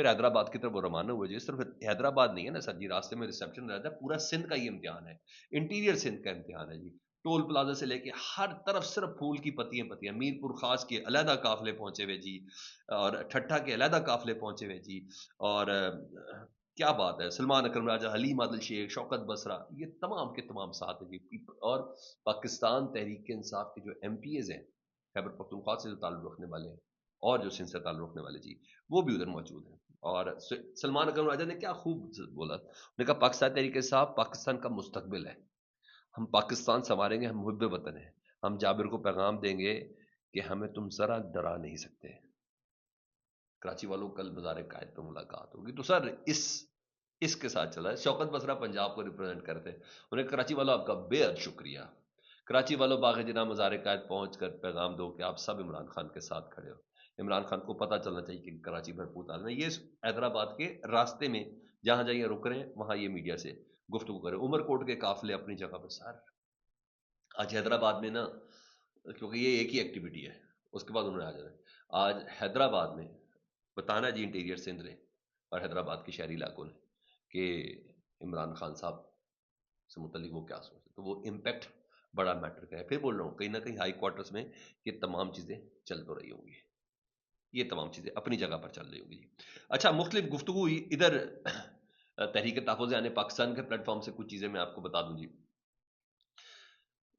پھر حیدرآباد کی طرف وہ روانہ ہوئے جی. صرف حیدرآباد نہیں ہے نا سر جی، راستے میں ریسیپشن رہتا ہے، پورا سندھ کا یہ امتحان ہے، انٹیریئر سندھ کا امتحان ہے جی. ٹول پلازا سے لے کے ہر طرف صرف پھول کی پتیاں پتیاں. میر پور خاص کے علیحدہ قافلے پہنچے ہوئے جی، اور ٹھٹھا کے علیحدہ قافلے پہنچے ہوئے جی. اور کیا بات ہے، سلمان اکرم راجہ، حلیم عادل شیخ، شوکت بسرا، یہ تمام کے تمام ساتھ ہیں جی. اور پاکستان تحریک انصاف کے جو ایم پی ایز ہیں خیبر پختونخوا سے جو تعلق رکھنے والے ہیں اور جو سندھ سے تعلق رکھنے والے جی، وہ بھی ادھر موجود ہیں. اور سلمان اکرم راجہ نے کیا خوب بولا، انہوں نے کہا پاکستان تحریک انصاف پاکستان کا مستقبل ہے، ہم پاکستان سنواریں گے، ہم محب وطن ہیں. ہم جابر کو پیغام دیں گے کہ ہمیں تم ذرا ڈرا نہیں سکتے. کراچی والوں کل بازار قائد پہ ملاقات ہوگی تو سر اس کے ساتھ چلا ہے. شوکت بسرا پنجاب کو ریپرزینٹ کرتے ہیں، انہیں کراچی والوں آپ کا بے حد شکریہ. کراچی والوں باغ جناح مزار قائد پہنچ کر پیغام دو کہ آپ سب عمران خان کے ساتھ کھڑے ہو. عمران خان کو پتہ چلنا چاہیے کہ کراچی بھرپور تعلیم ہے. یہ حیدرآباد کے راستے میں جہاں جہاں رک رہے ہیں وہاں یہ میڈیا سے گفتگو کرے. عمر کوٹ کے قافلے اپنی جگہ پر سر. آج حیدرآباد میں نا، کیونکہ یہ ایک ہی ایکٹیویٹی ہے، اس کے بعد انہوں نے آ جانا ہے. آج حیدرآباد میں بتانا جی انٹیریئر سندھ نے اور حیدرآباد کے شہری علاقوں نے کہ عمران خان صاحب سے متعلق وہ کیا سوچتے، تو وہ امپیکٹ بڑا میٹر کا ہے. پھر بول رہا ہوں کہیں نہ کہیں ہائی کوارٹرز میں یہ تمام چیزیں چل تو رہی ہوں گی، یہ تمام چیزیں اپنی جگہ پر چل رہی ہوں گی. اچھا، مختلف گفتگو ادھر تحریک تحفظ یعنی پاکستان کے پلیٹ فارم سے کچھ چیزیں میں آپ کو بتا دوں جی.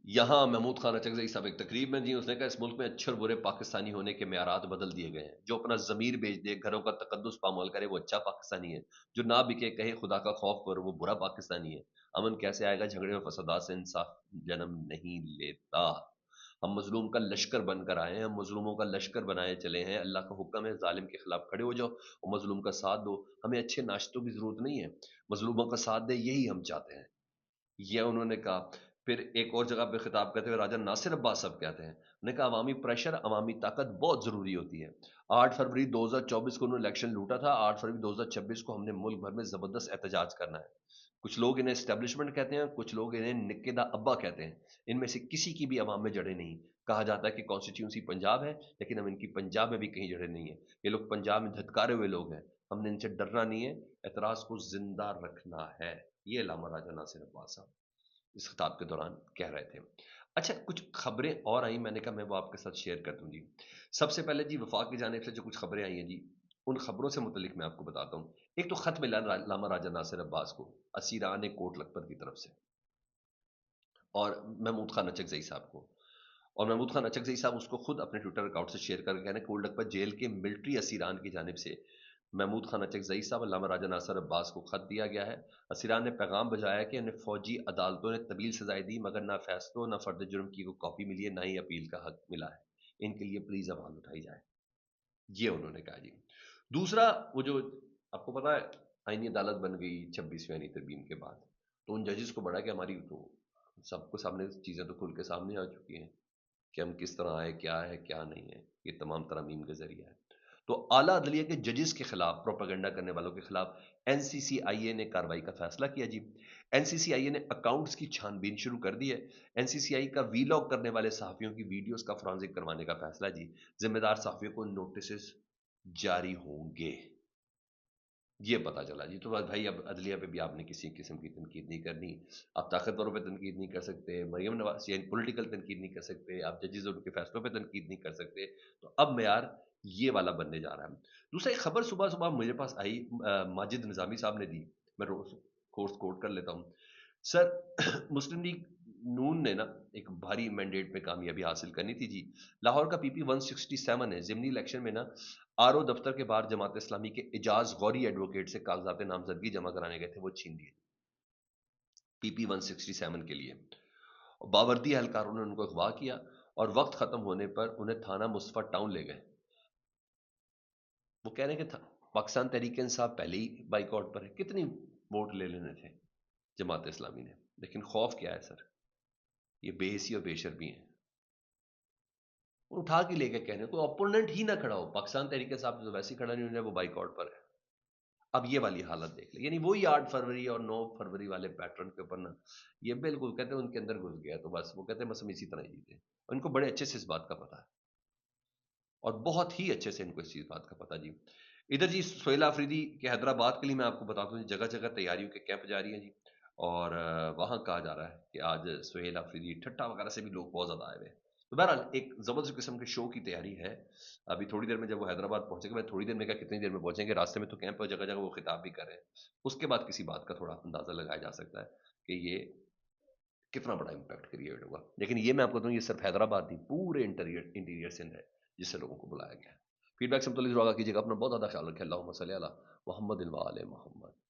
یہاں محمود خان اچکزئی صاحب ایک تقریب میں جی، اس نے کہا اس ملک میں اچھے اور برے پاکستانی ہونے کے معیارات بدل دیے گئے ہیں. جو اپنا ضمیر بیچ دے، گھروں کا تقدس پامال کرے، وہ اچھا پاکستانی ہے. جو نہ بکے، کہے خدا کا خوف کرو، وہ برا پاکستانی ہے. امن کیسے آئے گا؟ جھگڑے اور فسادات سے انصاف جنم نہیں لیتا. ہم مظلوم کا لشکر بن کر آئے ہیں، ہم مظلوموں کا لشکر بنائے چلے ہیں. اللہ کا حکم ہے ظالم کے خلاف کھڑے ہو جاؤ اور مظلوم کا ساتھ دو. ہمیں اچھے ناشتوں کی ضرورت نہیں ہے، مظلوموں کا ساتھ دے، یہی ہم چاہتے ہیں. یہ انہوں نے کہا. پھر ایک اور جگہ پہ خطاب کرتے ہوئے راجہ ناصر عباس صاحب کہتے ہیں، انہوں نے کہا عوامی پریشر، عوامی طاقت بہت ضروری ہوتی ہے. 8 فروری 2024 کو انہوں نے الیکشن لوٹا تھا، 8 فروری 2026 کو ہم نے ملک بھر میں زبردست احتجاج کرنا ہے. کچھ لوگ انہیں اسٹیبلشمنٹ کہتے ہیں، کچھ لوگ انہیں نکے دا ابا کہتے ہیں. ان میں سے کسی کی بھی عوام میں جڑے نہیں. کہا جاتا ہے کہ کانسٹیٹیونسی پنجاب ہے، لیکن ہم ان کی پنجاب میں بھی کہیں جڑے نہیں ہیں. یہ لوگ پنجاب میں دھتکارے ہوئے لوگ ہیں، ہم نے ان سے ڈرنا نہیں ہے، اعتراض کو زندہ رکھنا ہے. یہ علامہ راجہ ناصر عباس صاحب اس خطاب کے دوران کہہ رہے تھے. اچھا، کچھ خبریں اور آئیں، میں نے کہا میں وہ آپ کے ساتھ شیئر کر دوں جی. سب سے پہلے جی وفاق کی جانب سے جو کچھ خبریں آئی ہیں جی، ان خبروں سے متعلق میں آپ کو بتاتا ہوں. ایک تو خط ملا علامہ راجہ ناصر عباس کو اسیران کوٹ لکھپت کی طرف سے اور محمود خان اچکزئی صاحب کو. اور محمود خان اچکزئی صاحب اس کو خود اپنے ٹویٹر اکاؤنٹ سے شیئر کر کے کہنے کوٹ لکھپت جیل کے ملٹری اسیران کی جانب سے محمود خان اچکزئی صاحب علامہ راجہ ناصر عباس کو خط دیا گیا ہے. اسیران نے پیغام بجایا کہ انہیں فوجی عدالتوں نے طویل سزائیں دی، مگر نہ فیصلوں، نہ فرد جرم کی کوئی کاپی ملی ہے، نہ ہی اپیل کا حق ملا ہے. ان کے لیے پلیز آواز اٹھائی جائے، یہ انہوں نے کہا جی. دوسرا، وہ جو آپ کو پتا ہے آئینی عدالت بن گئی 26ویں آئینی ترمیم کے بعد، تو ان ججز کو بڑا کہ ہماری تو سب کو سامنے چیزیں تو کھل کے سامنے آ چکی ہیں کہ ہم کس طرح آئے، کیا ہے کیا نہیں ہے. یہ تمام ترامیم کے ذریعہ ہے. تو اعلیٰ عدلیہ کے ججز کے خلاف، پروپیگنڈا کرنے والوں کے خلاف این سی سی آئی اے نے کارروائی کا فیصلہ کیا جی. این سی سی آئی اے نے اکاؤنٹس کی چھان بین شروع کر دی ہے. این سی سی آئی کا وی لاگ کرنے والے صحافیوں کی ویڈیوز کا فرانزک کروانے کا فیصلہ جی. ذمہ دار صحافیوں کو نوٹسز جاری ہوں گے، یہ پتا چلا جی. تو بس بھائی اب عدلیہ پہ بھی آپ نے کسی قسم کی تنقید نہیں کرنی. آپ طاقتوروں پہ تنقید نہیں کر سکتے، مریم نواز یعنی پولیٹیکل تنقید نہیں کر سکتے، آپ ججز اور ان کے فیصلوں پہ تنقید نہیں کر سکتے. تو اب معیار یہ والا بننے جا رہا ہے. دوسرا ایک خبر صبح صبح میرے پاس آئی، ماجد نظامی صاحب نے دی، میں روز کورس کوٹ کر لیتا ہوں. سر مسلم لیگ نون نے نا ایک بھاری مینڈیٹ میں کامیابی حاصل کرنی تھی جی. لاہور کا پی پی 167 ہے. ضمنی الیکشن میں نا آر او دفتر کے باہر جماعت اسلامی کے اجاز غوری ایڈوکیٹ سے کاغذات نامزدگی جمع کرانے گئے تھے، وہ چھین لیے پی پی 167 کے لیے. باوردی اہلکاروں نے ان کو اغوا کیا اور وقت ختم ہونے پر انہیں تھانہ مصطفیٰ ٹاؤن لے گئے. وہ کہہ رہے ہیں کہ پاکستان تحریک انصاف پہلے ہی بائیک آؤٹ پر ہے، کتنی ووٹ لے لینے تھے جماعت اسلامی نے. لیکن خوف کیا ہے سر، یہ بے حسی اور بے شرمی ہے. وہ اٹھا کے لے کے کہنے کوئی اپوننٹ ہی نہ کھڑا ہو. پاکستان تحریک انصاف تو ویسے ہی کھڑا نہیں ہونا، وہ بائیک آؤٹ پر ہے. اب یہ والی حالت دیکھ لیں، یعنی وہی 8 فروری اور 9 فروری والے پیٹرن کے اوپر نا یہ بالکل کہتے ہیں ان کے اندر گھس گیا. تو بس وہ کہتے ہیں بس ہم اسی طرح جیتے. ان کو بڑے اچھے سے اس بات کا پتا ہے اور بہت ہی اچھے سے ان کو اس چیز بات کا پتا جی. ادھر جی سہیل آفریدی کے حیدرآباد کے لیے میں آپ کو بتا دوں جگہ جگہ تیاریوں کے کیمپ جاری ہیں جی، اور وہاں کہا جا رہا ہے کہ آج سہیل آفریدی ٹھٹا وغیرہ سے بھی لوگ بہت زیادہ آئے ہوئے ہیں، تو بہرحال ایک زبردست قسم کے شو کی تیاری ہے۔ ابھی تھوڑی دیر میں جب وہ حیدرآباد پہنچے گا، میں تھوڑی دیر میں کیا کتنی دیر میں پہنچیں گے، راستے میں تو کیمپ اور جگہ جگہ وہ خطاب بھی کر رہے ہیں، اس کے بعد کسی بات کا تھوڑا اندازہ لگایا جا سکتا ہے کہ یہ کتنا بڑا امپیکٹ کریٹ ہوگا، لیکن یہ میں آپ کو دوں یہ صرف حیدرآباد نہیں، پورے انٹیریئر سندھ ہے جس سے لوگوں کو بلایا گیا ہے۔ فیڈ بیک سے متعلق رابطہ کیجیے گا، اپنا بہت زیادہ خیال رکھیں، اللہم صلی علی محمد و آل محمد۔